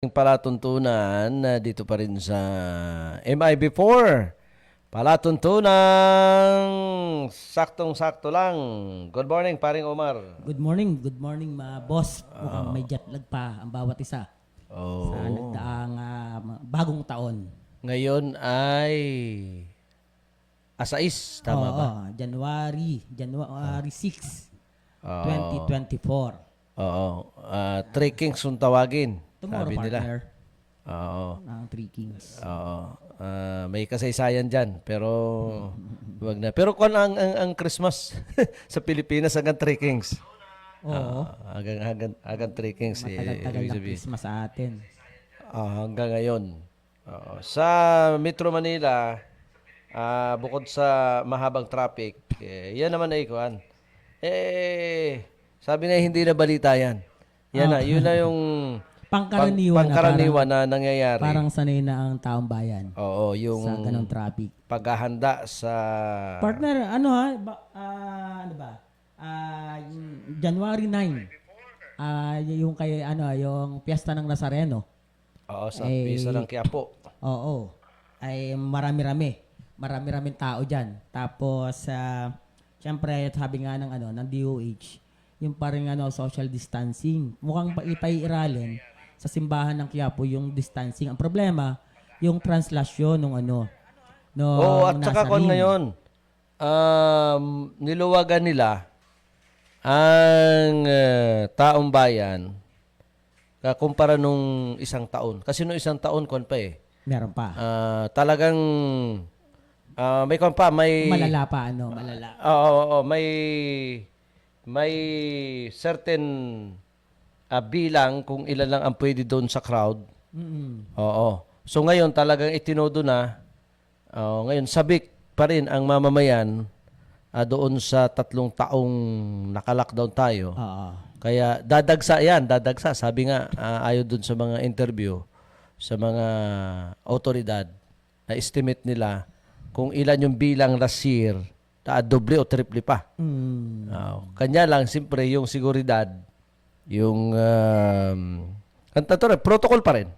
Palatuntunan na dito pa rin sa MIB4. Palatuntunan saktong-sakto lang. Good morning, paring Omar. Good morning, mga boss. Mukhang may jet lag pa ang bawat isa Oh. sa nagdaang bagong taon. Ngayon ay Asais, tama Oo, ba? January 6, Oo. 2024. Oo. Three Kings kung tawagin. Tomorrow, Sabi nila. partner, Oo. ng Three Kings. Oo. May kasaysayan dyan, pero wag na. Pero kung ang Christmas sa Pilipinas hanggang Three Kings. Oo, Hanggang Three Kings. matagal-tagal ibig ng sabihin. Christmas sa atin. Hanggang ngayon. Sa Metro Manila, bukod sa mahabang traffic, yan naman ay kuhan. Sabi nga hindi na balita yan. Yun na yung Pangkaraniwan na nangyayari. parang sanay na ang taong bayan Oo, yung sa ganong traffic. paghahanda sa... Partner, ano ba? Yung January 9. Yung kay yung Piyesta ng Nazareno. Oo, sa pisa ng Quiapo. Oo. Ay marami-raming tao diyan. Tapos syempre sabi nga ng DOH, yung parang social distancing. Mukhang ipaiiralin sa simbahan ng Quiapo yung distancing. Ang problema, yung translasyon nung Oo, at saka kon Nazarene. ngayon, niluwagan nila ang taong bayan kumpara nung isang taon. Kasi nung isang taon, kon pa eh. Meron pa. Talagang may kon pa, may... Malala pa, malala. Oo, may certain bilang kung ilan lang ang pwede doon sa crowd. Mm-mm. Oo. So ngayon talagang itinodo na. Ngayon sabik pa rin ang mamamayan doon sa 3 taong naka-lockdown tayo. Oo. Kaya dadagsa. Sabi nga ayon doon sa mga interview sa mga otoridad na estimate nila kung ilan yung bilang last year, doble o triple pa. Mm. Kanya lang, siyempre, yung seguridad, yung protocol pa rin.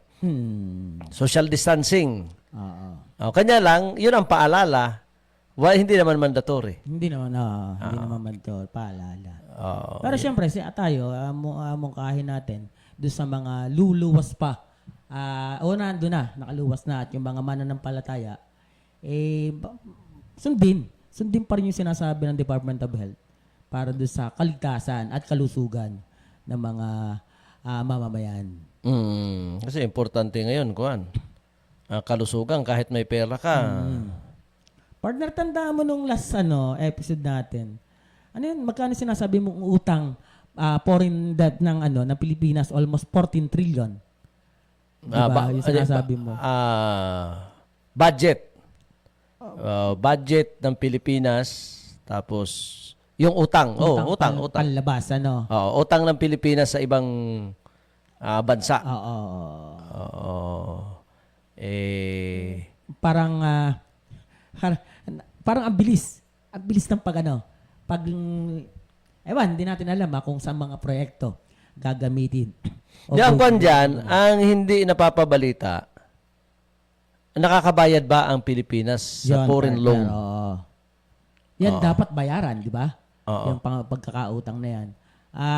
Social distancing. Oo. Kanya lang, yun ang paalala. Hindi naman mandatory. Hindi naman man paalala. Oo. Pero syempre, tayo, mungkahin natin doon sa mga luluwas pa. Nandun na, nakaluwas na at yung mga mananampalataya, sundin pa rin yung sinasabi ng Department of Health para doon sa kaligtasan at kalusugan ng mga mamamayan. Kasi importante ngayon, kuhan. Kalusugan, kahit may pera ka. Partner, tandaan mo nung last episode natin. Ano yun? Magkano sinasabi mong utang foreign debt ng Pilipinas? Almost 14 trillion. Diba? Yung sinasabi mo. Budget. Budget ng Pilipinas. Tapos, yung utang. Utang. Panlabas, Utang ng Pilipinas sa ibang bansa. Oo. Parang, Parang ang bilis. Ang bilis ng hindi natin alam kung saan mga proyekto gagamitin. Diyan kung dyan, ang hindi napapabalita, nakakabayad ba ang Pilipinas sa foreign loan? Yan dapat bayaran, di ba? Yung pagkakautang na yan.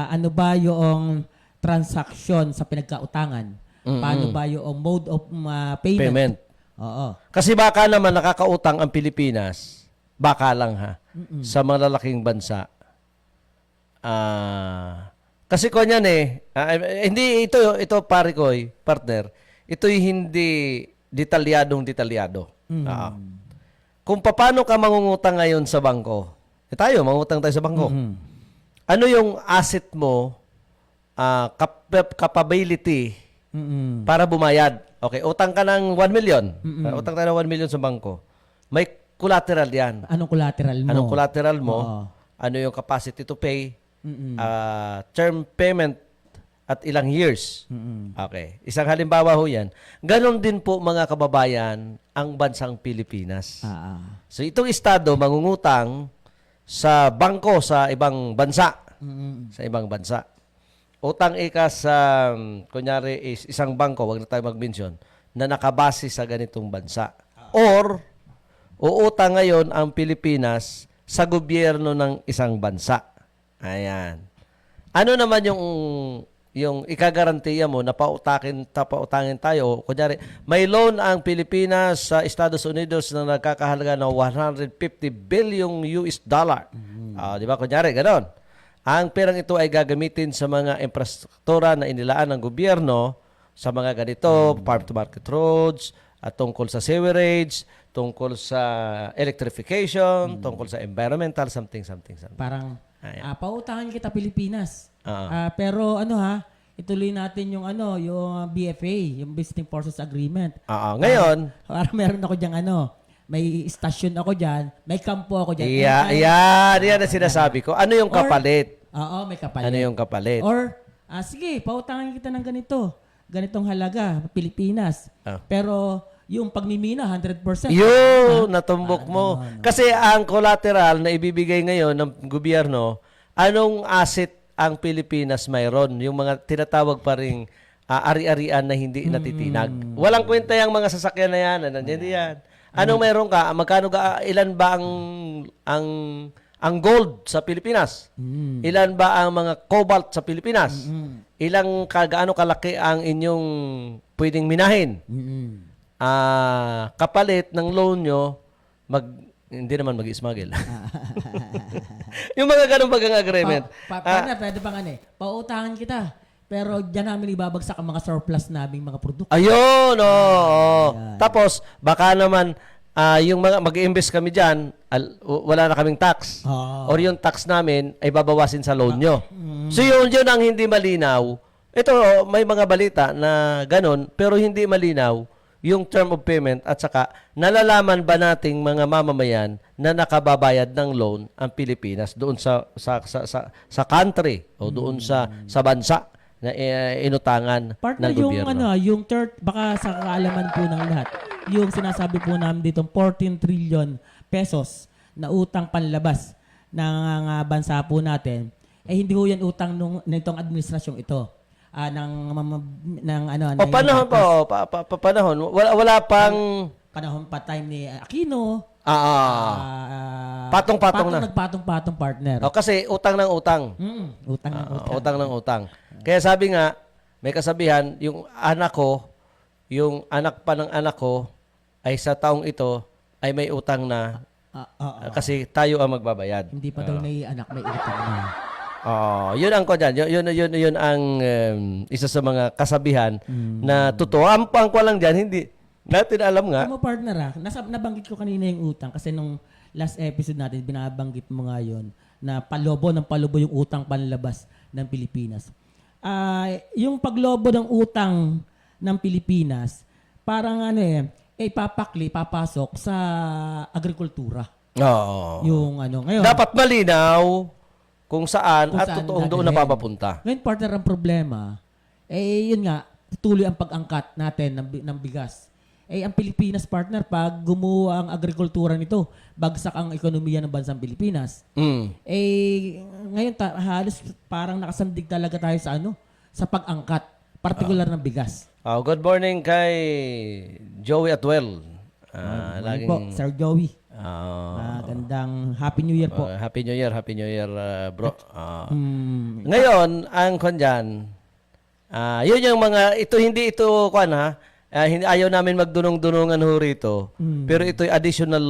Ano ba yung transaction sa pinagkautangan? Paano ba yung mode of payment? Oo. Kasi baka naman nakakautang ang Pilipinas, baka lang sa malalaking bansa. Kasi ko niyan hindi ito partner, ito'y hindi detalyado. Kung paano ka mangungutang ngayon sa bangko, mangutang tayo sa bangko. Ano yung asset mo, capability para bumayad? Okay, utang ka ng 1 million. Utang tayo ng 1 million sa bangko. May collateral yan. Anong collateral mo? Anong collateral mo? Ano yung capacity to pay? Term payment at ilang years. Okay. Isang halimbawa ho yan. Ganon din po mga kababayan ang bansang Pilipinas. So itong estado mangungutang sa bangko sa ibang bansa. Sa ibang bansa. utang ika sa, kunyari, is isang bangko, wag na tayo mag-mention, na nakabase sa ganitong bansa. Or, uutang ngayon ang Pilipinas sa gobyerno ng isang bansa. Ayan. Ano naman yung ikagarantiya mo na pautangin tayo? Kunyari, may loan ang Pilipinas sa Estados Unidos na nagkakahalaga ng 150 billion US dollar. Di ba? Kunyari, ganon. Ang perang ito ay gagamitin sa mga infrastruktura na inilaan ng gobyerno sa mga ganito, farm-to-market roads, at tungkol sa sewerage, tungkol sa electrification, tungkol sa environmental, something. Parang, Ayan. pautangan kita Pilipinas. Oo. Pero ituloy natin yung yung BFA, yung Visiting Forces Agreement. Ngayon, Para meron ako diyang may stasyon ako diyan, may kampo ako diyan. yan ang sinasabi ko. Ano yung kapalit? Oo, may kapalit. Ano yung kapalit? Or, sige, pautangan kita ng ganitong halaga, Pilipinas. Pero, yung pagmimina, 100%. Yun, natumbok mo. Kasi ang collateral na ibibigay ngayon ng gobyerno, anong asset ang Pilipinas mayroon? Yung mga tinatawag pa ring ari-arian na hindi natitinag. Walang kwenta yung mga sasakyan na yan. Nandiyan yan. Anong mayroon ka? Magkano ilan ba ang gold sa Pilipinas? Ilan ba ang mga cobalt sa Pilipinas? Ilang gaano kalaki ang inyong pwedeng minahin? Kapalit ng loan nyo, hindi naman mag-smuggle. Yung mga ganun bagang agreement. Pwede bang pautangan kita. Pero diyan namin ibabagsak ang mga surplus naming mga produkto. Ayun, oo. Tapos, baka naman, yung mga mag-i-invest kami dyan, wala na kaming tax. Or yung tax namin ay babawasin sa loan nyo. So yun ang hindi malinaw. Ito, may mga balita na ganun, pero hindi malinaw yung term of payment at saka nalalaman ba nating mga mamamayan na nakababayad ng loan ang Pilipinas doon sa country o doon sa bansa na inutangan Partner, ng gobyerno. yung third, baka sa kaalaman po ng lahat, yung sinasabi po namin dito, 14 trillion pesos na utang panlabas ng bansa po natin, hindi po yan utang nitong administrasyong ito. Panahon po, panahon. Wala pang panahon pa time ni Aquino. patong-patong na. Nagpatong-patong partner. Kasi utang ng utang. Utang ng utang. Utang ng utang. Kaya sabi nga, may kasabihan, yung anak pa ng anak ko, ay sa taong ito, ay may utang na, kasi tayo ang magbabayad. Hindi pa daw anak, may utang na. Yun ang ko dyan. Yun ang isa sa mga kasabihan na totoo. Ang ko lang dyan, hindi natin alam nga. Mo partner nabanggit ko kanina yung utang kasi nung last episode natin, binabanggit mo nga yun na palobo yung utang panlabas ng Pilipinas. Yung paglobo ng utang ng Pilipinas, parang papasok sa agrikultura. Yung ngayon. Dapat malinaw kung saan at totoong doon napapapunta. Ngayon, partner, ang problema, yun nga, tuloy ang pag-angkat natin ng bigas. Ang Pilipinas, partner, pag gumawa ang agrikultura nito, bagsak ang ekonomiya ng bansang Pilipinas. Ngayon, halos parang nakasandig talaga tayo sa pag-angkat, partikular ng bigas. Good morning kay Joey Atwell. Laging po, Sir Joey. Gandang Happy New Year po. Happy New Year, bro. Ngayon, ang kondyan, yun yung mga, hindi ito, ayaw namin magdunong-dunungan ho rito, pero ito'y additional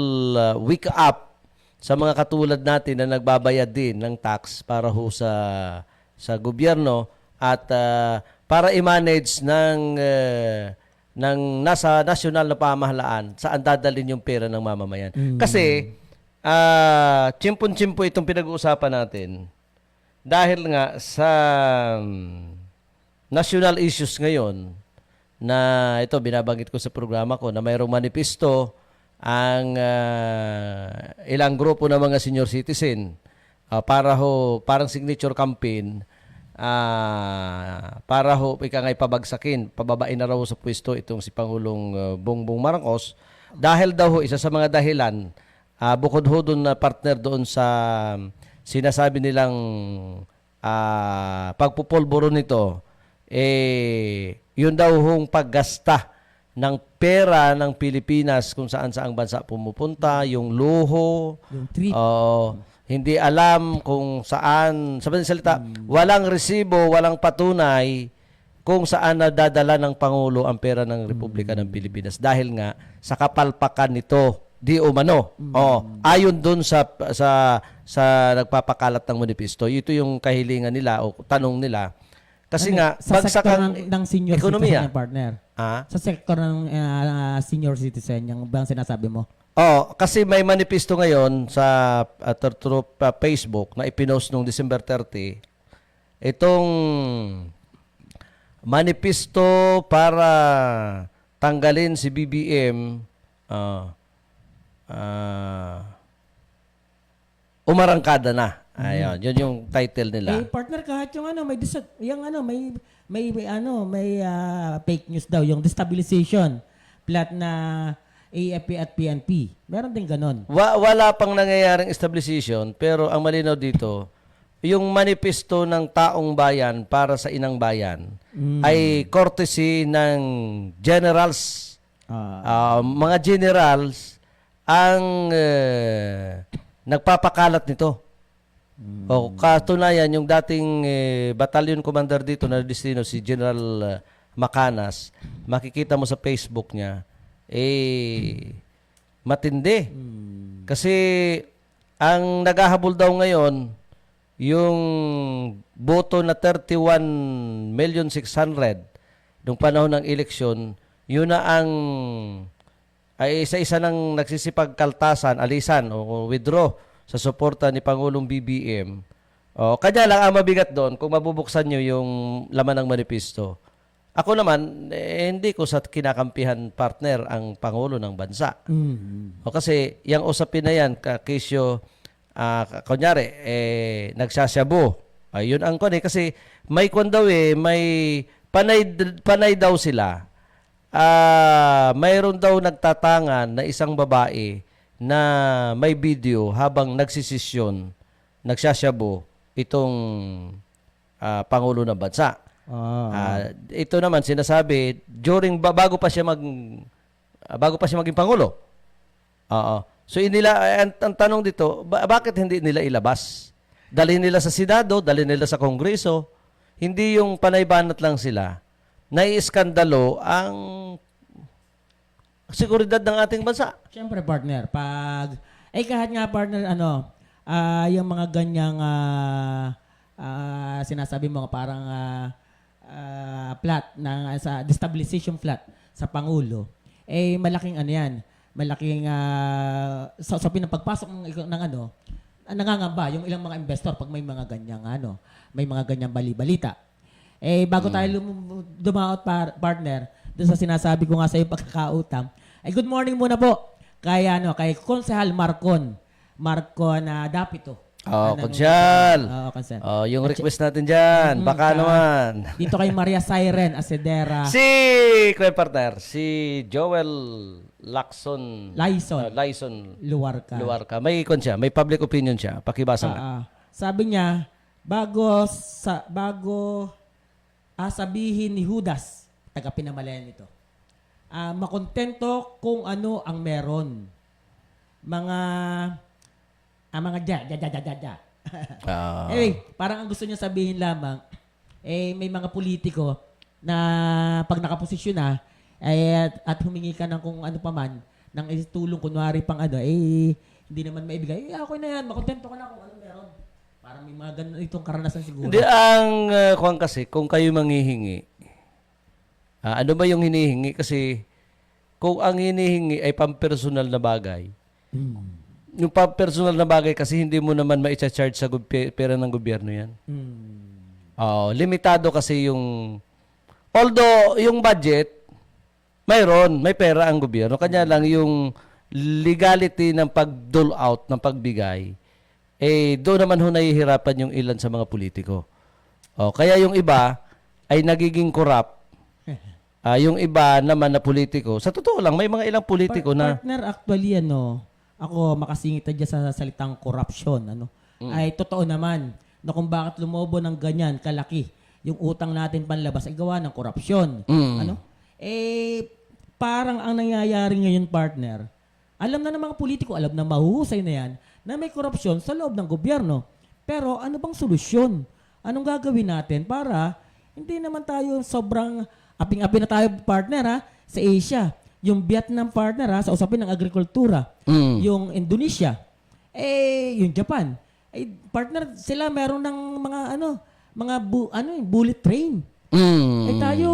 wake up sa mga katulad natin na nagbabayad din ng tax para ho sa gobyerno at para i-manage ng nasa nasyonal na pamahalaan saan dadalhin yung pera ng mamamayan. Kasi, chimpon-chimpo itong pinag-uusapan natin dahil nga sa national issues ngayon na ito, binabanggit ko sa programa ko na mayroong manifesto ang ilang grupo ng mga senior citizen parang signature campaign para ikangay pabagsakin, pababain na raw sa pwesto itong si Pangulong Bongbong Marcos dahil daw isa sa mga dahilan bukod ho doon na partner doon sa sinasabi nilang pagpupulburo nito, yun daw hong paggasta ng pera ng Pilipinas kung saan-saang bansa pumupunta, yung luho, Yung trip. hindi alam kung saan, sa madaling salita, walang resibo, walang patunay kung saan nadadala ng Pangulo ang pera ng Republika ng Pilipinas dahil nga sa kapalpakan nito di umano. Ayon dun sa nagpapakalat ng manifesto, ito yung kahilingan nila o tanong nila. Kasi nga sa bagsak sektor ang ng senior ekonomiya. citizen, partner. Ah? Sa sektor ng senior citizen, yung bang sinasabi mo? Kasi may manifesto ngayon sa through Facebook na ipinost nung December 30. Itong manifesto para tanggalin si BBM, umarangkada na. Ayun, yun yung title nila. Partner, kahit yung may fake news daw, yung destabilization plot na AFP at PNP. Meron din ganon. Wala pang nangyayaring stabilization, pero ang malinaw dito, yung manifesto ng taong bayan para sa inang bayan ay courtesy ng generals. Mga generals ang nagpapakalat nito. Katunayan, yung dating battalion commander dito na destino, si General Macanas, makikita mo sa Facebook niya, matindi. Kasi ang naghahabol daw ngayon, yung boto na 31,600,000 nung panahon ng eleksyon, yun na ang ay isa-isa nang nagsisipagkaltasan, alisan o withdraw sa suporta ni Pangulong BBM. Kanya lang ang mabigat doon kung mabubuksan nyo yung laman ng manifesto. Ako naman, hindi ko sa kinakampihan partner ang Pangulo ng bansa. Kasi yung usapin na yan, kakisyo, kunyari, nagsasyabu. Yun ang kon kasi may kwan daw may panay daw sila. Mayroon daw nagtatangan na isang babae na may video habang nagsisisyon, nagsasyabu itong Pangulo ng bansa. Ito naman sinasabi during bago pa siya maging pangulo. So ang tanong dito, bakit hindi nila ilabas? Dalhin nila sa Senado, dalhin nila sa Kongreso. Hindi yung panay-banat lang sila. Naiiskandalo ang seguridad ng ating bansa. Siyempre, partner, kahit nga partner, yung mga ganyang sinasabi mo, parang plot, sa destabilization plot sa Pangulo, malaking malaking sa pinapagpasok ng nangangamba yung ilang mga investor pag may mga ganyang may mga ganyang bali-balita. Bago tayo dumaot partner doon sa sinasabi ko nga sa iyo pagkakautang, good morning muna po kay Konsehal Marcon Dapito. Konsyal. Yung request natin dyan. Baka naman. Dito kay Maria Siren Asedera. Si Joel Lyson Luarca. May siya, may public opinion siya. Pakibasa nga. Sabi niya, bago sabihin ni Judas, taga-Pinamalayan ito, makontento kung ano ang meron. Mga parang ang gusto niya sabihin lamang, may mga politiko na pag nakaposisyon na, at humingi ka ng kung ano pa man, ng tulong, kunwari pang hindi naman maibigay, ako na yan, makontento ka na kung ano meron. Parang may mga ganitong karanasan siguro. Hindi, ang kasi, kung kayo manghihingi, ano ba yung hinihingi? Kasi, kung ang hinihingi ay pampersonal na bagay, yung pampersonal na bagay kasi hindi mo naman ma-charge sa pera ng gobyerno yan. Limitado kasi although yung budget, may pera ang gobyerno. Kanya lang yung legality ng pag-dole out, ng pagbigay, doon naman nahihirapan yung ilan sa mga politiko. Kaya yung iba ay nagiging corrupt. Yung iba naman na politiko, sa totoo lang, may mga ilang politiko na... Partner, actually, ako makasingit dyan sa salitang corruption, ay totoo naman na kung bakit lumobo ng ganyan kalaki yung utang natin panlabas ay gawa ng korupsyon. Ano? Parang ang nangyayari ngayon, partner, alam na ng mga politiko, alam na mahuhusay na yan, na may korupsyon sa loob ng gobyerno. Pero ano bang solusyon? Anong gagawin natin para hindi naman tayo sobrang aping-api na tayo, partner, ha, sa Asia. Yung Vietnam, partner, ha, sa usapin ng agrikultura. Yung Indonesia. Yung Japan. Partner, sila meron ng mga bullet train. Tayo,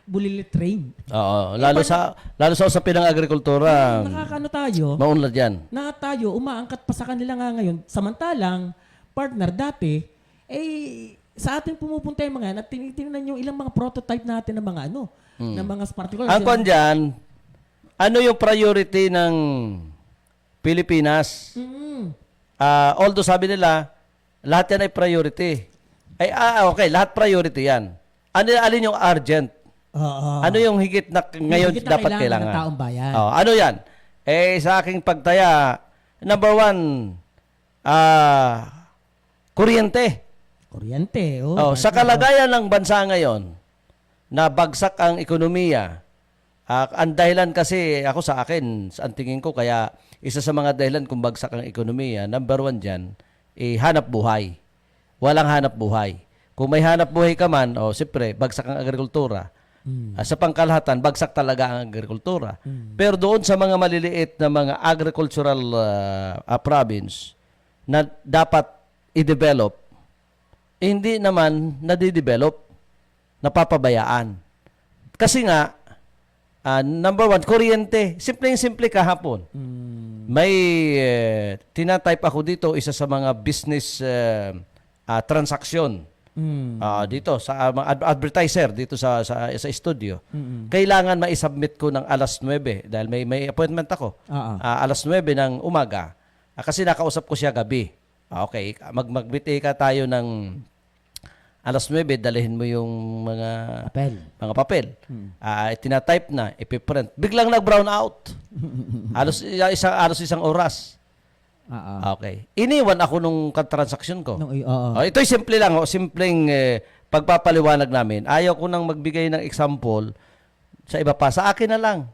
bulilit train. Oo, lalo sa usapin ng agrikultura, Nakakano tayo, maunlad yan. na tayo, umaangkat pa sa kanila nga ngayon. Samantalang, partner, dati, sa atin pumupunta yung mga yan at tinitingnan yung ilang mga prototype natin ng mga ng mga particular. Ang kwan dyan, ano yung priority ng Pilipinas? Although sabi nila, lahat yan ay priority. Okay, lahat priority yan. Alin yung urgent? Ano yung higit na ngayon higit na dapat kailangan kailangan? ng taong bayan. Ano yan? Sa aking pagtaya, number 1, kuryente. Kuryente. Sa kalagayan ng bansa ngayon, na bagsak ang ekonomiya, ang dahilan kasi, ako sa akin, ang tingin ko, kaya isa sa mga dahilan kung bagsak ang ekonomiya, number 1 dyan, hanap buhay. Walang hanap buhay. Kung may hanap buhay ka man, siyempre, bagsak ang agrikultura. Sa pangkalahatan, bagsak talaga ang agrikultura. Pero doon sa mga maliliit na mga agricultural province na dapat i-develop, hindi naman nadidevelop, napapabayaan. Kasi nga, number 1, kuryente. Simpleng-simple kahapon. May tinatype ako dito, isa sa mga business transaction. Dito sa mga advertiser dito sa studio. Kailangan ma-submit ko ng alas 9 dahil may appointment ako. Alas 9 ng umaga. Kasi nakausap ko siya gabi. Okay, magbiti ka tayo ng alas 9, dalhin mo yung mga papel. Tinatype na, ipiprint. Biglang nag-brown out. Alos isang oras. Okay. Iniwan ako nung transaction ko. Ito'y simple lang. Simpleng pagpapaliwanag namin. Ayaw ko nang magbigay ng example sa iba pa. Sa akin na lang.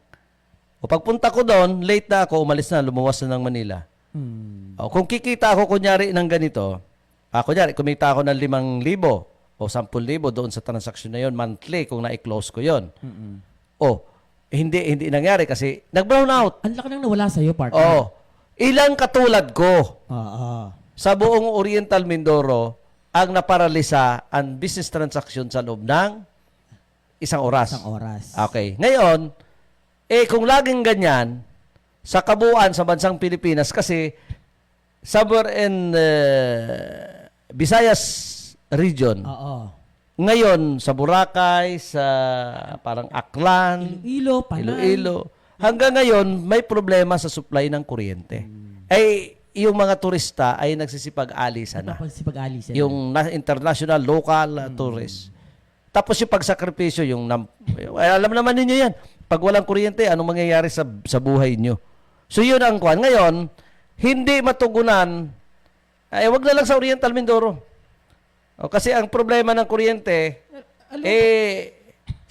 Pagpunta ko doon, late na ako, umalis na, lumuwas na ng Manila. Kung kikita ako kunyari ng ganito, kunyari, kumita ako ng 5,000 o 10,000 doon sa transaction na yon monthly kung na-close ko yon. Hindi nangyari kasi nag-brown out. Ang laki nang nawala sa'yo, partner. Ilang katulad ko sa buong Oriental Mindoro ang naparalisa ang business transaction sa loob ng isang oras. Okay. Ngayon, kung laging ganyan, sa kabuuan sa bansang Pilipinas, kasi somewhere in Visayas region, ngayon sa Boracay, sa parang Aklan, Iloilo, hanggang ngayon, may problema sa supply ng kuryente. Yung mga turista ay nagsisipag-alisa na. Yung international, local tourists. Tapos yung pagsakripisyo, alam naman ninyo yan. Pag walang kuryente, anong mangyayari sa buhay nyo? So yun ang kwan. Ngayon, hindi matugunan, wag na lang sa Oriental Mindoro. Kasi ang problema ng kuryente,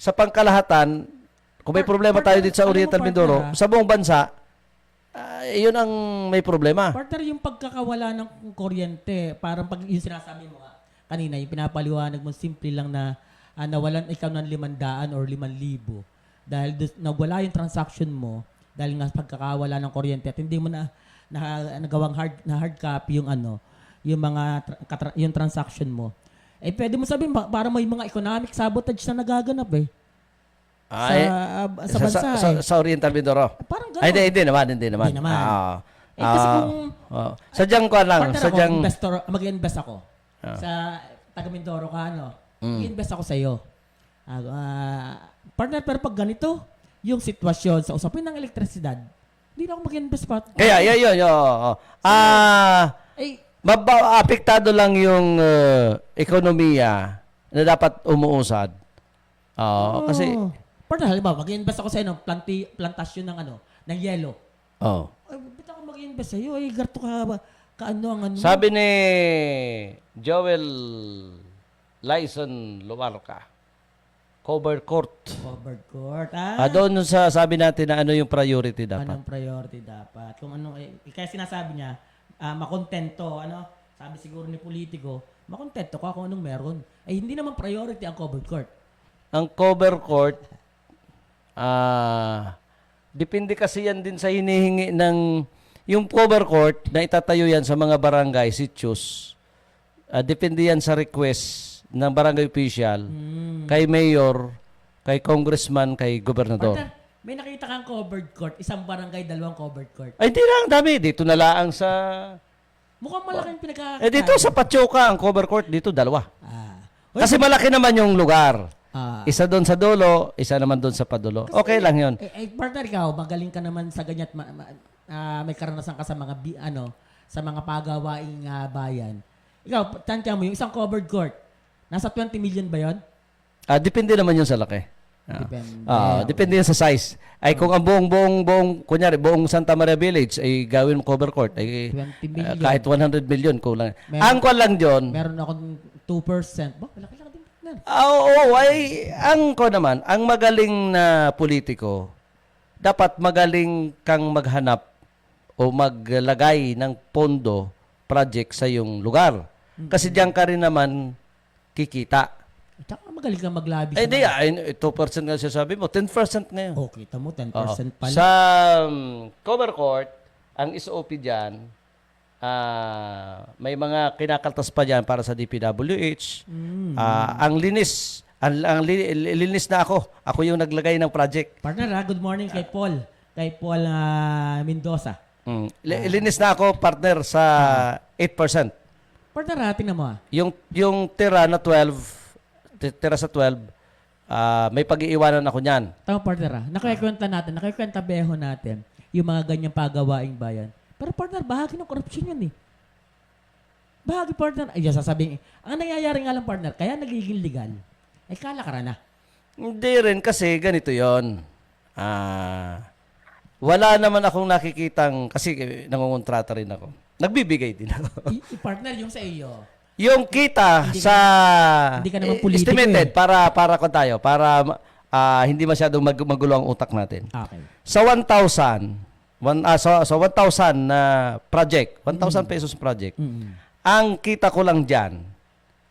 sa pangkalahatan, kung may problema tayo dito sa Oriental Mindoro, sa buong bansa, yun ang may problema. Partner, yung pagkakawala ng kuryente, parang yung sinasabi mo kanina, yung pinapaliwanag mo, simple lang na nawalan ikaw ng 500 or 5,000 dahil nawala yung transaction mo dahil nga pagkakawala ng kuryente at hindi mo nagawang hard copy yung yung transaction mo. Pwede mo sabihin, para may mga economic sabotage na nagaganap sa bansa. Sa Oriental Mindoro. Parang gano'n. Hindi naman. Kasi kung sadyang ko lang, mag-invest ako sa taga Mindoro ka, mag-invest ako sa iyo. Partner, pero pag ganito, yung sitwasyon sa usapin ng elektrisidad, hindi na ako mag-invest pa. Kaya, yun. Apektado lang yung ekonomiya na dapat umuusad. Kasi partner, halimbawa, mag-invest ako sa iyo plantasyon ng yelo. Oh. Ba't ako mag-invest sa iyo? Garto Kaano ang ano? Sabi ni Joel Lyson Luarca, cover court. Covered court. Doon sa sabi natin na ano yung priority dapat. Anong priority dapat? Kung ano, kaya sinasabi niya, makontento, ano? Sabi siguro ni politiko, makontento ka kung anong meron. Hindi naman priority ang covered court. Ang cover court, depende kasi yan din sa hinihingi ng, yung cover court na itatayo yan sa mga barangay, sitios, depende yan sa request ng barangay official, kay mayor, kay congressman, kay gobernador. Partner, may nakita kang covered court, isang barangay, dalawang covered court. Ay, hindi lang, dami. Dito na laang sa... Mukhang malaking pinagkakita. dito sa Pachoka, ang cover court, dito dalawa. Uy, Kasi malaki naman yung lugar. ah. Isa doon sa dulo, isa naman doon sa padulo. Okay lang yun. Partner, ikaw, magaling ka naman sa ganyan, may karanasan ka sa mga, sa mga pagawaing bayan. Ikaw, tansya mo, yung isang covered court, nasa 20 million ba yun? Depende naman yun sa laki. Depende. Depende yan sa size. Ay kung ang buong, kunyari, buong Santa Maria Village ay gawin mo cover court, ay 20 million. kahit 100 million kulang. Meron- Ang kwan lang dyon, Meron akong 2%. Ba, laki-laki din. Partner. ang ko naman, ang magaling na politiko, dapat magaling kang maghanap o maglagay ng pondo project sa iyong lugar. Kasi diyan ka rin naman kikita. Tsaka magaling ka maglabi. Di, 2% nga sabi mo, 10% ngayon. Oh, kita mo, 10% Oo. pala. Sa cover court, ang SOP dyan, may mga kinakaltas pa dyan para sa DPWH. Ang linis, linis na ako. Ako yung naglagay ng project. Partner, good morning kay Paul. Kay Paul Mendoza. Linis na ako, partner, sa 8%. Partner, tingnan mo. Yung tira na 12, tira sa 12, may pag-iiwanan ako niyan. Tama, partner. Nakikwenta beho natin yung mga ganyang pagawaing bayan. Pero partner, bahagi ng korupsyon yun eh. Bahagi, partner. Ay, sasabihin, ang nangyayari nga lang, partner, kaya nagiging legal. Ay, kala ka na. Hindi rin kasi ganito yon. Wala naman akong nakikitang, kasi nangungontrata rin ako. Nagbibigay din ako. Partner, yung sa iyo. Yung kita hindi ka naman politiko estimated para ko tayo, para hindi masyadong magulo ang utak natin. Okay. Sa 1,000, sa 1,000 na project, 1,000 pesos project, ang kita ko lang dyan,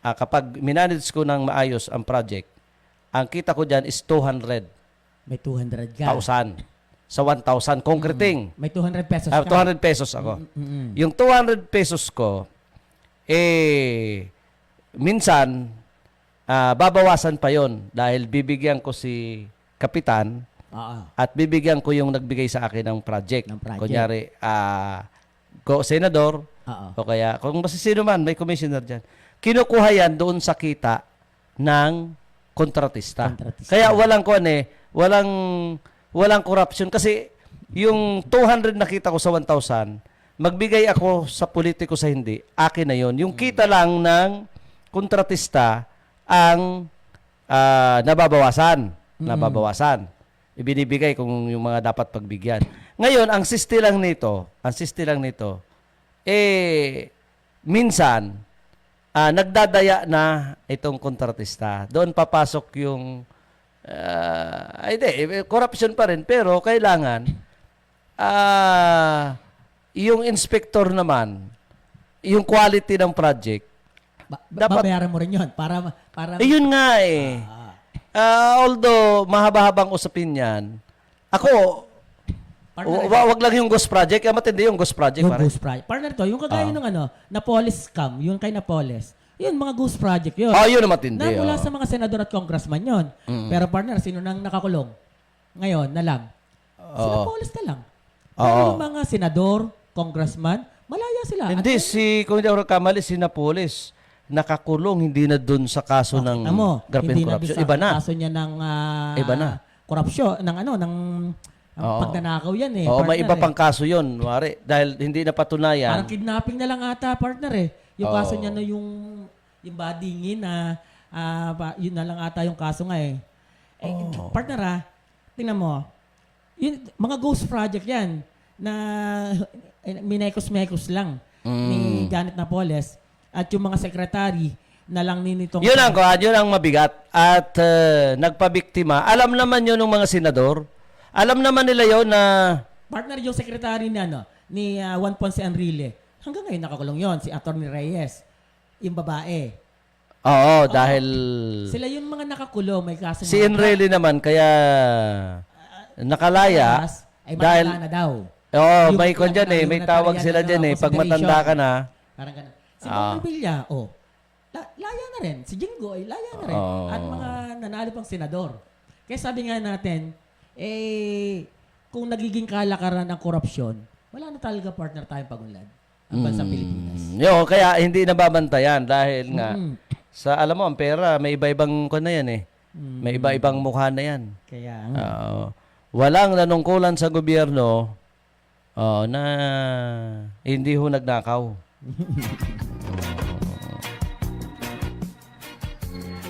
kapag minanage ko ng maayos ang project, ang kita ko dyan is 200,000 May 200 ka. sa 1,000 concreting. May 200 pesos ka. 200 pesos ako. Yung 200 pesos ko, minsan, babawasan pa yon dahil bibigyan ko si kapitan at bibigyan ko yung nagbigay sa akin ng project. Kunyari, senador, o kaya, kung sino man, may commissioner dyan. Kinukuha yan doon sa kita ng kontratista. Kaya walang corruption. Kasi yung 200 nakita ko sa 1,000, magbigay ako sa politiko sa hindi, akin na yon. Yung kita lang ng kontratista ang nababawasan. Ibinibigay kung yung mga dapat pagbigyan. Ngayon, ang siste lang nito, minsan, nagdadaya na itong kontratista. Doon papasok yung, corruption pa rin, pero kailangan, yung inspector naman, yung quality ng project, dapat babayaran mo rin yun para yun nga eh. Although mahaba-habang usapin yan, ako, wag lang yung ghost project. Matindi yung ghost project. Yung ghost project. Partner to, yung kagaya ng Napoles scam, yung kay Napoles, yun, mga ghost project yun. Yun ang matindi. Na mula sa mga senador at congressman yun. Pero partner, sino nang nakakulong? Ngayon, na lang. Si Napoles na lang. Pero yung mga senador, congressman, malaya sila. Hindi, kung hindi ako kamali, si Napoles, nakakulong, hindi na dun sa kaso ng graft and corruption. Iba na. Kaso niya ng Iba na. korupsyon, ng pagnanakaw yan eh. Oo, partner, may iba pang kaso yun, Mare, dahil hindi napatunayan. Parang kidnapping na lang ata, partner eh. Yung kaso niya na yung badingin na yun na lang ata yung kaso nga eh. Partner tingnan mo, yun, mga ghost project yan na minekos-mekos lang. ni Janet Napoles at yung mga secretary na lang nitong Yun ang kuhan, yun ang mabigat. At nagpabiktima. Alam naman yun ng mga senador. Alam naman nila yun na partner yung secretary ni Juan Ponce Enrile. Hanggang ngayon nakakulong yon si Attorney Reyes, yung babae. oo, dahil Sila yung mga nakakulong, may kaso si Enrile naman kaya nakalaya ay dahil matanda na daw. oo, Yung may kon dyan eh, may tawag humanitarian, sila dyan eh. Pag matanda ka na, Parang ganun. Si Bong Revilla, laya na rin. Si Jingo, laya na rin. At mga nanalo pang senador. Kaya sabi nga natin, kung nagiging kalakaran ng korupsyon, wala na talaga partner tayong pagunlad ang bansang Pilipinas. yun, kaya hindi nababantayan dahil nga alam mo, ang pera, may iba-ibang kon na yan eh. May iba-ibang mukha na yan. Kaya, Walang nanungkulan sa gobyerno na hindi ho nagnakaw.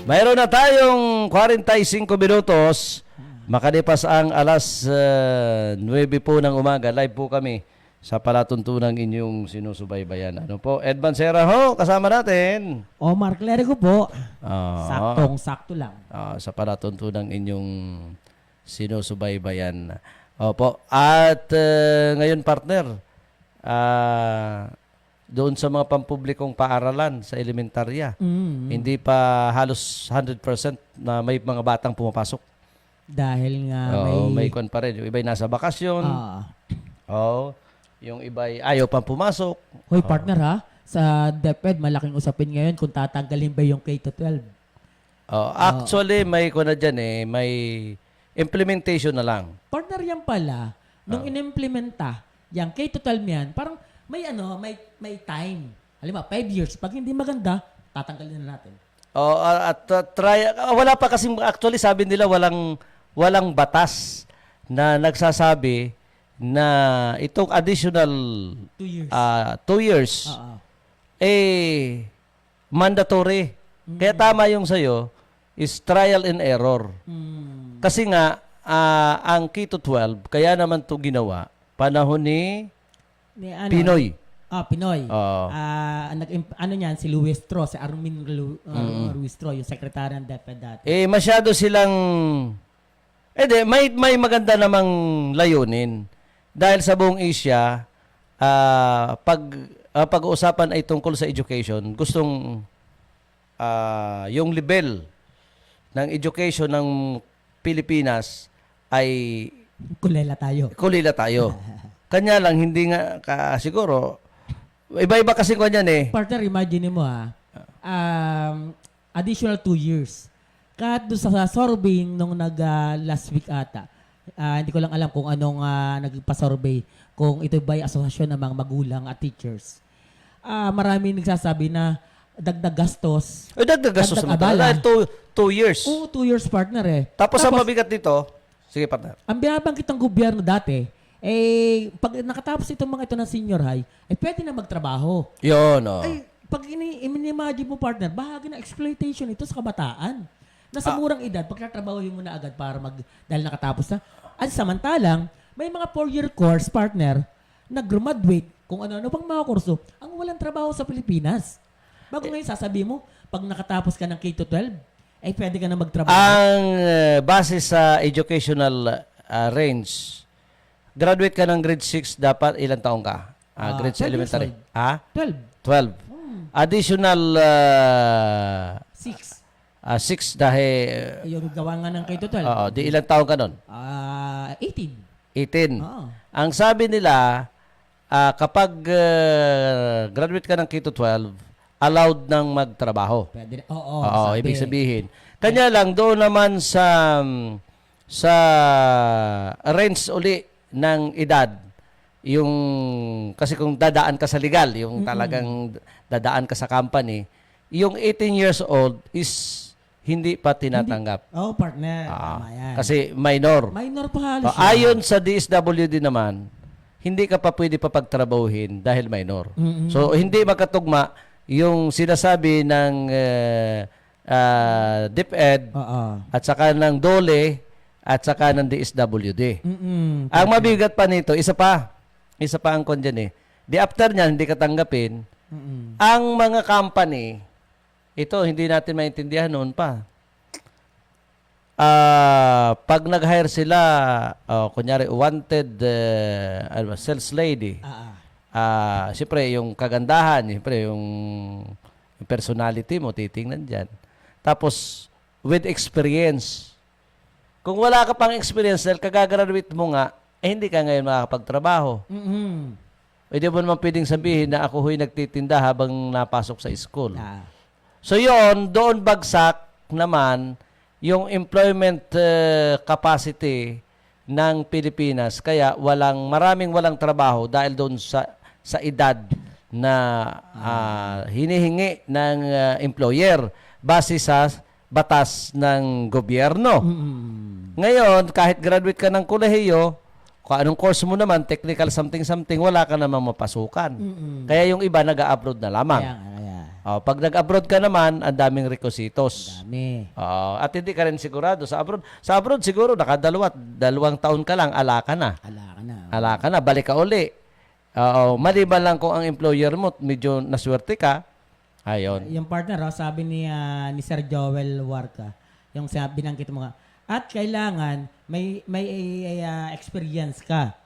Mayroon na tayong 45 minutos. Makalipas ang alas 9 po ng umaga. Live po kami sa palatuntunang inyong sinusubaybayan. Ano po? Edman Serra ho, kasama natin. Omar Clerico po, Ah, saktong-sakto lang. sa palatuntunang inyong sinusubaybayan. Opo. At ngayon partner, doon sa mga pampublikong paaralan sa elementarya, hindi pa halos 100% na may mga batang pumapasok. Dahil nga Oo, may kwan pa rin. Yung iba'y nasa bakasyon. Oo. Yung iba'y ayaw pang pumasok. Hoy partner ha, sa DepEd malaking usapin ngayon kung tatanggalin ba yung K-12. Actually, may kwan na dyan eh. May implementation na lang. Partner yan pala, nung inimplementa, yung K-12 yan, parang may time. Halimbawa, 5 years. Pag hindi maganda, tatanggalin na natin. Wala pa kasi actually sabi nila walang batas na nagsasabi na itong additional 2 years. 2 years mandatory. Kaya tama yung sa'yo is trial and error. Kasi nga ang K-12 kaya naman to ginawa panahon ni Pinoy. Pinoy. Niyan, si Luis Tro, si Armin Luis Tro, yung secretary ng DepEd dati. Masyado silang may maganda namang layunin. Dahil sa buong Asia, pag-uusapan ay tungkol sa education, gustong yung level ng education ng Pilipinas ay kulila tayo. Kanya lang, hindi nga, siguro, iba-iba kasi ko niyan eh. Partner, imagine mo additional 2 years. Kahit doon sa survey nung last week ata, hindi ko lang alam kung anong nagpa-survey, kung ito ba yung asosasyon ng mga magulang at teachers. Marami nagsasabi na dagdag gastos. Dagdag gastos naman pala. 2 years. Oo, 2 years partner eh. Tapos ang mabigat dito, sige partner. Ang binabanggit ng gobyerno dati, pag nakatapos itong mga ito ng senior high, pwede na magtrabaho. Yun, Pag inimagine mo partner, bahagi ng exploitation ito sa kabataan. Nasa murang edad, pagkatrabahoin mo na agad dahil nakatapos na. At samantalang, may mga 4-year course partner na graduate kung ano-ano pang mga kurso ang walang trabaho sa Pilipinas. Bago ngayon sasabi mo, pag nakatapos ka ng K-12, pwede ka na magtrabaho. Ang base sa educational range, graduate ka ng grade 6, dapat ilang taong ka? Grade 6 elementary. 12. Additional 6. 6 dahil Yung gawa nga ng K-12. di ilang taong ka nun? 18. 18. Ang sabi nila, kapag graduate ka ng K-12, allowed nang magtrabaho. Pwede. Ibig sabihin. Kanya lang doon naman sa range uli ng edad, yung kasi kung dadaan ka sa legal, yung talagang dadaan ka sa company, yung 18 years old is hindi pa tinatanggap. Partner. Tama yan. Kasi minor. Minor pa halos siya. Ayon sa DSWD naman, hindi ka pa pwede papagtrabahuhin dahil minor. So, hindi magkatugma yung sinasabi ng DepEd at saka ng DOLE at saka ng DSWD. Ang mabigat pa nito, isa pa ang kon dyan eh. Di after niyan, hindi ka tanggapin. Ang mga company, ito hindi natin maintindihan noon pa. Pag nag-hire sila, kunyari wanted sales lady, siyempre yung kagandahan, siyempre yung personality mo, titingnan dyan. Tapos, with experience. Kung wala ka pang experience, dahil kagagraduate mo nga, hindi ka ngayon makakapagtrabaho. Pwede mo naman pwedeng sabihin na ako huy nagtitinda habang napasok sa school. So yon, doon bagsak naman yung employment capacity ng Pilipinas. Kaya maraming walang trabaho dahil doon sa edad na hinihingi ng employer base sa batas ng gobyerno. Ngayon, kahit graduate ka ng kolehiyo, kung anong course mo naman, technical something-something, wala ka namang mapasukan. Kaya yung iba nag-a-abroad na lamang. Pag nag-abroad ka naman, ang daming requisitos. At hindi ka rin sigurado sa abroad. Sa abroad siguro, dalawang taon ka lang, ala ka na. Balik ka uli. Maliban lang kung ang employer mo, medyo naswerte ka, ayun. Yung partner, sabi ni Sir Joel Warca, yung binanggit mo nga, at kailangan may experience ka.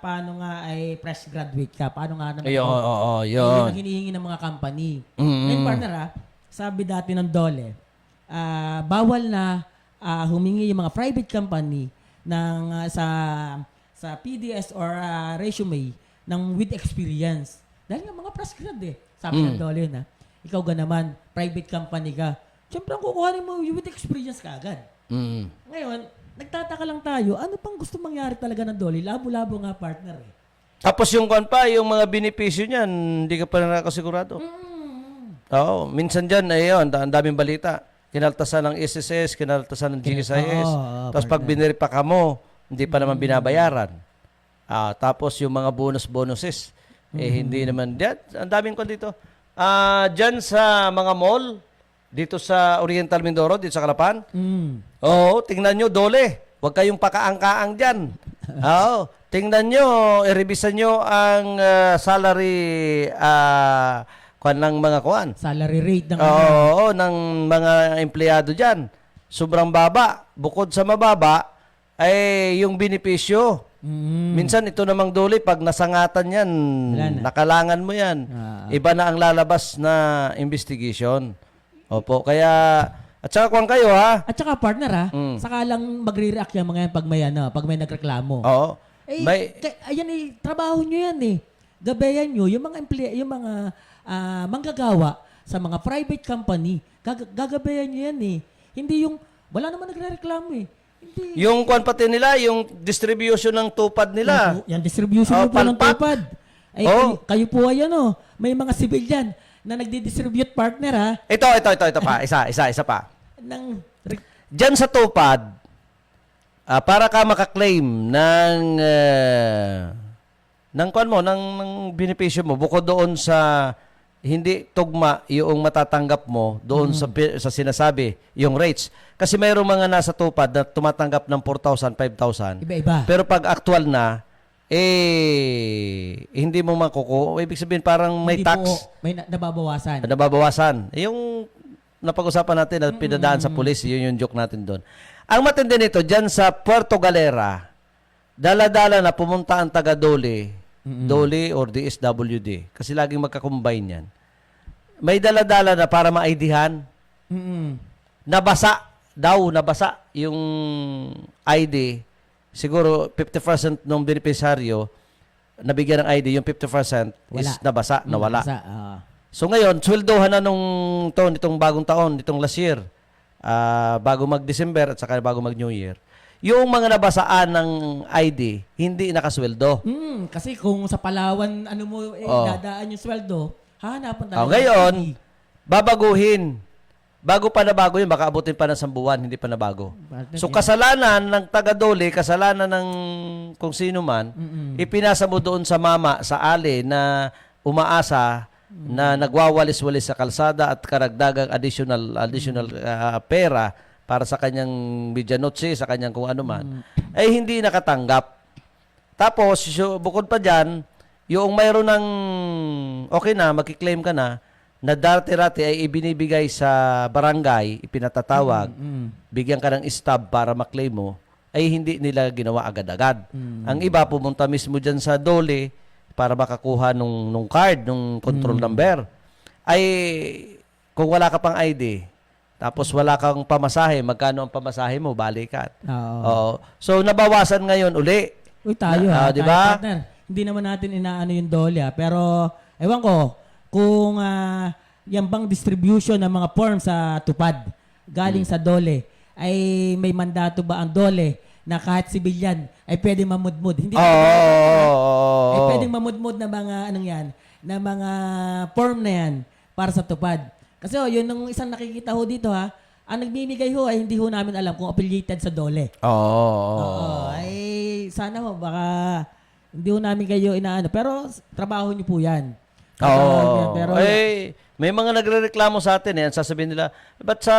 Paano nga ay fresh graduate ka? Paano nga naman? Yun. Yung hinihingi ng mga company. Ngayon partner, sabi dati ng DOLE, bawal na humingi yung mga private company ng sa PDS or resume ng with experience. Dahil nga mga fresh grad Sabi ng DOLE na, ikaw naman, private company ka. Siyempre, ang kukuhanin mo with experience ka agad. Ngayon, nagtataka lang tayo, ano pang gusto mangyari talaga ng DOLE? Labo-labo nga partner Tapos yung yung mga benepisyo niyan, hindi ka pa nakakasigurado. Minsan dyan, ayun, ang daming balita. Kinaltasan ng SSS, kinaltasan ng GSIS. Tapos pag biniripa ka mo, hindi pa naman binabayaran. Tapos yung mga bonuses, hindi naman. Diyan, ang daming dito. Dyan sa mga mall, dito sa Oriental Mindoro, dito sa Calapan. Tingnan nyo, DOLE. Huwag kayong pakaang-kaang dyan. Tingnan nyo, i-revisan nyo ang salary salary rate ng mga empleyado dyan. Sobrang baba. Bukod sa mababa, ay yung benepisyo. Minsan ito namang DOLE, pag nasangatan yan, nakalangan mo yan. Iba na ang lalabas na investigation. Opo, kaya at saka kuwan kayo At saka partner saka lang magre-react yung mga yan pag may nagreklamo. Oo. Ayan trabaho nyo yan Gabayan nyo yung mga yung mga manggagawa sa mga private company. Gagabayan nyo yan Hindi yung wala naman nagre-reklamo Hindi. Yung kuwan pati nila, yung distribution ng tupad nila. Yung distribution ng tupad. Kayo po may mga civilian na nagdi-distribute partner Ito pa. Isa pa. Diyan sa tupad, para ka makaklaim ng benepisyo mo, bukod doon sa hindi tugma yung matatanggap mo doon sa sinasabi, yung rates. Kasi mayroong mga nasa tupad na tumatanggap ng 4,000, 5,000. Iba-iba. Pero pag actual na, hindi mo makukuha. Ibig sabihin parang may tax. May nababawasan. Nababawasan. Yung napag-usapan natin na pinadaan sa pulis, yun yung joke natin doon. Ang matindi nito, dyan sa Puerto Galera, dala-dala na pumunta ang taga-DOLE, DOLE or DSWD. Kasi laging magkakombine yan. May dala-dala na para ma-IDhan. Nabasa yung ID. Siguro 50% ng beneficiaryo nabigyan ng ID, yung 50% is nabasa, nawala. So ngayon, sweldohan na nitong bagong taon, nitong last year, bago mag-December at saka bago mag-New Year. Yung mga nabasaan ng ID, hindi nakasweldo. Kasi kung sa Palawan, dadaan yung sweldo, hahanapan talaga. Ngayon, babaguhin. Bago pa nabago yun, baka abutin pa ng 1 buwan, hindi pa nabago. So kasalanan ng taga-DOLE, kasalanan ng kung sino man, ipinasa mo doon sa mama, sa ali na umaasa na nagwawalis-walis sa kalsada at karagdagang additional pera para sa kanyang medianotse, sa kanyang kung ano man, ay hindi nakatanggap. Tapos, bukod pa dyan, yung mayroon ng okay na, magki-claim ka na dati-rati ay ibinibigay sa barangay, ipinatatawag, bigyan ka ng stub para maklaim mo, ay hindi nila ginawa agad-agad. Ang iba pumunta mismo dyan sa dole para makakuha nung card, nung control number. Ay kung wala ka pang ID, tapos wala kang pamasahe, magkano ang pamasahe mo, balikan. Oo. Oo. So nabawasan ngayon uli. Uy, tayo Di tayo, ba? partner. Hindi naman natin inaano yung dole pero ewan ko kung yan bang distribution ng mga forms sa tupad galing sa dole ay may mandato ba ang dole na kahit sibilyan ay pwedeng mamudmud. Hindi ba ay pwedeng mamudmud na mga anong yan, na mga form na yan para sa tupad. Kasi yun nung isang nakikita ho dito ang nagbibigay ho ay hindi ho namin alam kung affiliated sa dole. Oo, ay sana ho baka hindi ho namin kayo inaano pero trabaho niyo po yan. Pero may mga nagrereklamo sa atin yan, sasabihin nila, ba't sa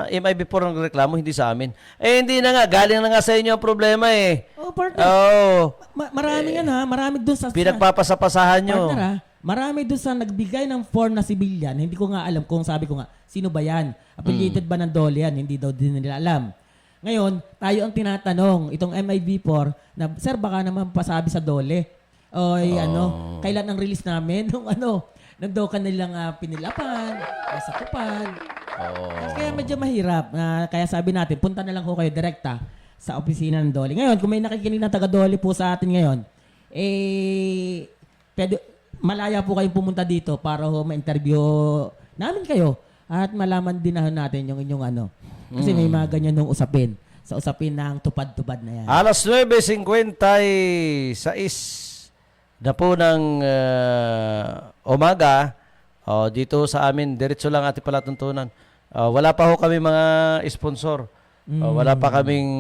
MIB4 nagreklamo, hindi sa amin? Hindi na nga, galing na nga sa inyo ang problema partner. Marami yan marami doon sa pinagpapasapasahan nyo. partner marami doon sa nagbigay ng form na civilian. Hindi ko nga alam kung sabi ko nga, sino ba yan? Affiliated ba ng dole yan? Hindi daw din nila alam. Ngayon, tayo ang tinatanong, itong MIB4, na, sir, baka naman pasabi sa dole. Kailan ang release namin? Nung daw kanilang pinilapan, sa tupan. Kaya medyo mahirap. Kaya sabi natin, punta na lang ko kayo direkta sa opisina ng dole. Ngayon, kung may nakikinig na taga-dole po sa atin ngayon, malaya po kayong pumunta dito para ma-interview namin kayo at malaman din natin yung inyong Kasi may mga ganyan nung usapin. Sa usapin ng tupad-tupad na yan. Alas 9:56 na po ng umaga, dito sa amin, diretso lang ating palatuntunan. Wala pa ho kami mga sponsor. Wala pa kaming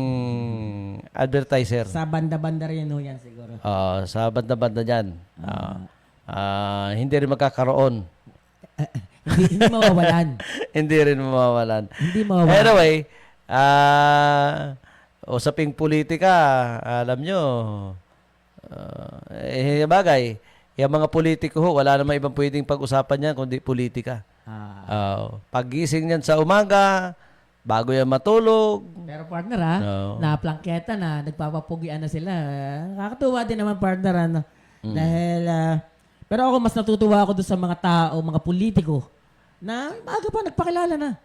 advertiser. Sa banda-banda rin ho yan siguro. Sa banda-banda dyan. Hindi rin magkakaroon. Hindi mawawalan. Hindi rin mawawalan. Hindi mawawalan. Anyway, usaping politika, alam nyo, bagay, yung mga politiko ho, wala namang ibang pwedeng pag-usapan yan kundi politika. Paggising niyan sa umaga, bago yan matulog. Pero partner naplangketa na, nagpapapugian na sila. Nakakatuwa din naman partner dahil, pero ako mas natutuwa ako doon sa mga tao, mga politiko, na maaga pa nagpakilala na.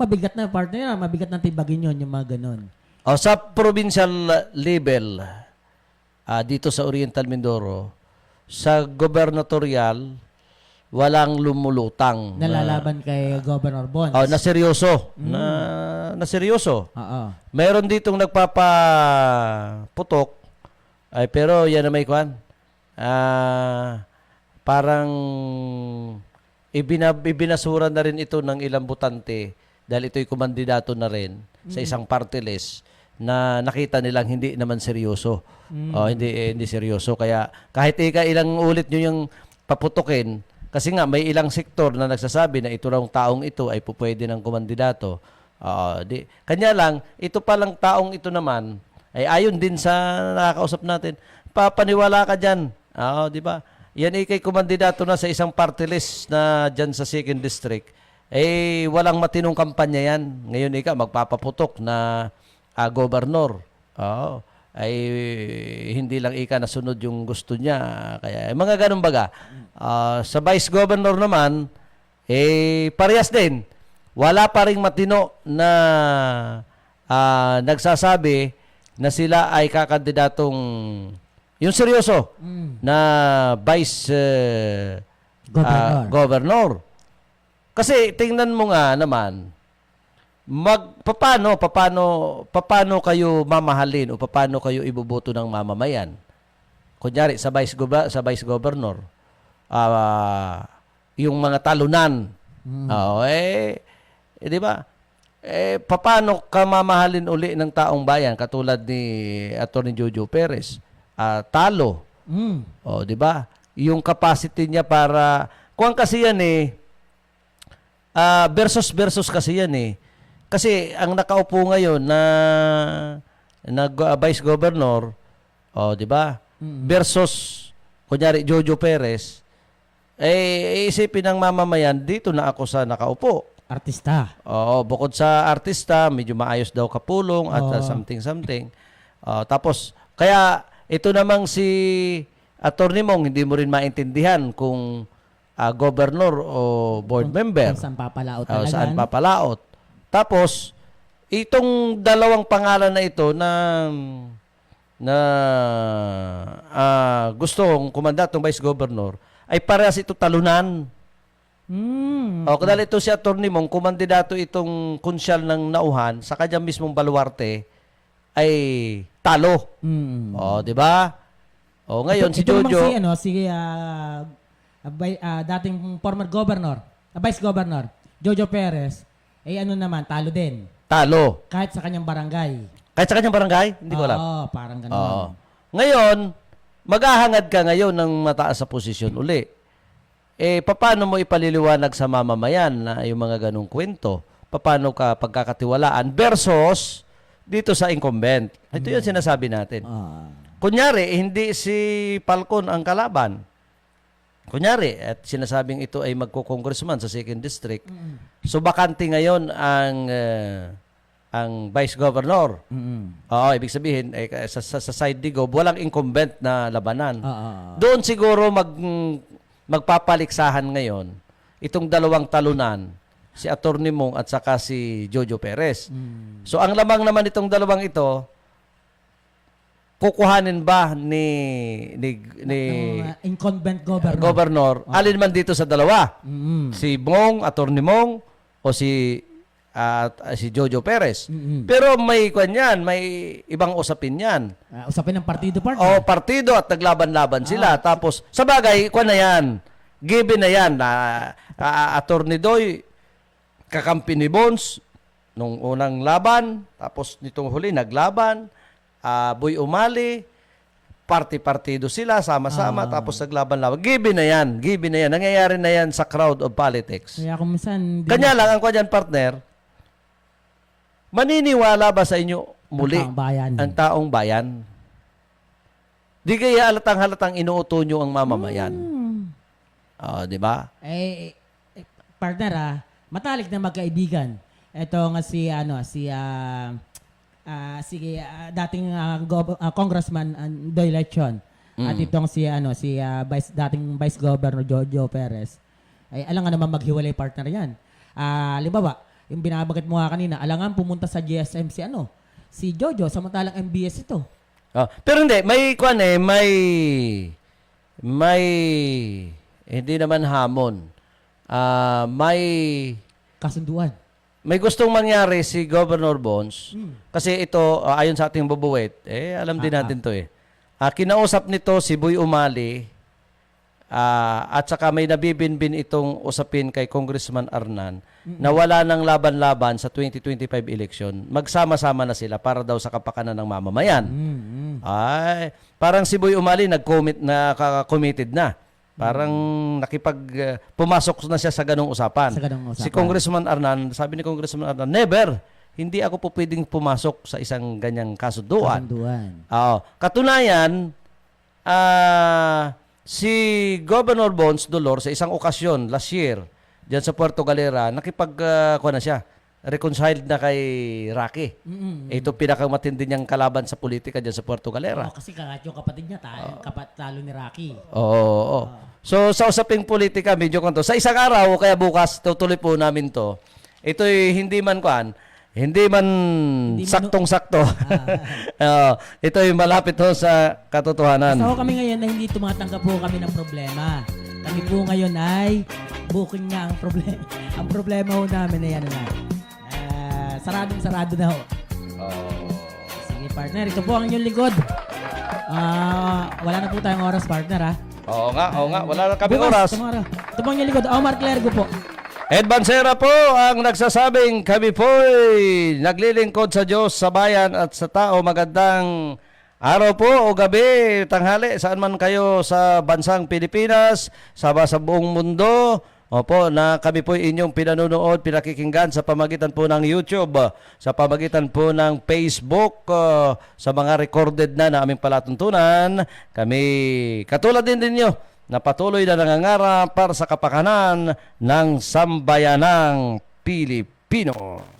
Mabigat na partner, mabigat na tibagin yun, yung mga ganon. Sa provincial level, dito sa Oriental Mindoro, sa gubernatorial, walang lumulutang. Nalalaban kay Governor Bonds. Na seryoso. Na seryoso. Mayroon ditong nagpapaputok, pero yan na may kwan. Parang ibinasura na rin ito ng ilang butante dahil ito'y kumandidato na rin sa isang party list na nakita nilang hindi naman seryoso. Hindi seryoso. Kaya kahit ilang ulit nyo yung paputukin, kasi nga may ilang sektor na nagsasabi na ito raw taong ito ay pupwede ng kumandidato. Kanya lang, ito palang taong ito naman ay ayon din sa nakakausap natin, papaniwala ka dyan. Di ba? Yan kay kumandidato na sa isang party list na dyan sa 2nd District. Walang matinong kampanya yan. Ngayon magpapaputok na gobernador. Hindi lang nasunod yung gusto niya. Kaya mga ganun baga. Sa vice governor naman, parehas din. Wala pa ring matino na nagsasabi na sila ay kakandidatong yung seryoso na vice governor. Kasi tingnan mo nga naman, paano kayo mamahalin o paano kayo iboboto ng mamamayan? Kunyari sa vice governor, yung mga talunan. Di ba? Paano ka mamahalin uli ng taong bayan katulad ni Atty. Jojo Perez? Talo. Di ba? Yung capacity niya para kuwan kasi yan versus kasi yan Kasi ang nakaupo ngayon na vice governor, di ba? Versus kunyari Jojo Perez, isipin ng mamamayan, dito na ako sa nakaupo. Artista. Oo, bukod sa artista, medyo maayos daw kapulong at Oo. something. Tapos, kaya ito namang si Attorney Mong, hindi mo rin maintindihan kung governor o board member. Kung saan papalaot O, talaga. saan papalaot. Tapos, itong dalawang pangalan na ito na gustong kumandat ng vice governor, ay parehas ito talunan. O, dahil ito si Atty. Mong, kumandidato itong kunsyal ng Nauhan sa kanyang mismong baluarte, ay talo. O, di ba? O, ngayon, si Ito namang Jojo, dating former governor, vice governor, Jojo Perez, ano naman, talo din. talo. Kahit sa kanyang barangay. Kahit sa kanyang barangay, hindi ko alam. Oo, parang ganun. Oo. Ngayon, maghahangad ka ngayon ng mataas sa posisyon uli. Paano mo ipaliliwanag sa mamamayan na yung mga ganong kwento? Paano ka pagkakatiwalaan versus dito sa incumbent? Ito yung sinasabi natin. Kunyari, hindi si Falcon ang kalaban. Kunyari, at sinasabing ito ay magko-congressman sa 2nd District. So, bakante ngayon ang vice governor. Oo, ibig sabihin, sa side ni Gob, walang incumbent na labanan. Doon siguro magpapaliksahan ngayon itong dalawang talunan, si Atty. Mong at saka si Jojo Perez. So, ang lamang naman itong dalawang ito, kukuhanin ba ni Incumbent governor. governor, alin man dito sa dalawa? Si Mong, Atty. Mong, o si Jojo Perez. Pero may may ibang usapin yan. Usapin ng partido partner. O partido at naglaban-laban sila. Tapos, sa bagay, na yan. Given na yan. Atty. Doy, kakampi ni Bones, nung unang laban. Tapos, nitong huli, naglaban. Boy Umali, partido sila, sama-sama. Tapos, naglaban-laban. Given na yan. Nangyayari na yan sa crowd of politics. Kaya kung minsan... Kanya lang, ang kanya partner, maniniwala ba sa inyo muli ang taong bayan? Di kaya halatang inuuto nyo ang mamamayan. Di ba? Partner matalik na magkaibigan. Ito nga dating Congressman Doy Lechon. At itong dating Vice Governor Jojo Perez. Ay alam nga naman maghiwalay partner yan. Halimbawa, yung binabanggit mo nga kanina, alangan pumunta sa GSM si Jojo, samantalang MBS ito. Pero hindi, may hindi naman hamon. May Kasunduan. may gustong mangyari si Governor Bones kasi ito, ayon sa ating bubuwet, alam din natin to kinausap nito si Boy Umali at saka may nabibinbin itong usapin kay Congressman Arnan na wala ng laban-laban sa 2025 election. Magsama-sama na sila para daw sa kapakanan ng mamamayan. Ay, parang si Boy Umali committed na. Parang pumasok na siya sa ganong usapan. Si Congressman Arnan, sabi ni Congressman Arnan, never. Hindi ako po pwedeng pumasok sa isang ganyang kasunduan. Katunayan, si Governor Bones Dolor sa isang okasyon last year diyan sa Puerto Galera reconciled na kay Rocky. Ito pinakamatindi niyang kalaban sa politika diyan sa Puerto Galera. Kasi yung kapatid niya talo ni Rocky. Oo. So sa usaping politika medyo kanto. Sa isang araw kaya bukas tutuloy po namin to. Ito'y hindi man saktong-sakto. Ito'y malapit ho sa katotohanan. Basta kami ngayon na hindi tumatanggap po kami ng problema. Kami po ngayon ay booking nga ang problema. Ang problema ho namin ay saradong-sarado na ho. Sige partner, ito po ang inyong lingkod. Wala na po tayong oras partner Oo nga. Wala na kami oras. Ito po ang inyong lingkod. Omar Clergo po. Ed Bansera po ang nagsasabing kami po'y naglilingkod sa Diyos, sa bayan at sa tao. Magandang araw po o gabi, tanghali, saan man kayo sa bansang Pilipinas, sa buong mundo. Opo, na kami po inyong pinanonood, pinakikinggan sa pamagitan po ng YouTube, sa pamagitan po ng Facebook, sa mga recorded na aming palatuntunan. Kami, katulad din ninyo, na patuloy na nangangarap para sa kapakanan ng sambayanang Pilipino.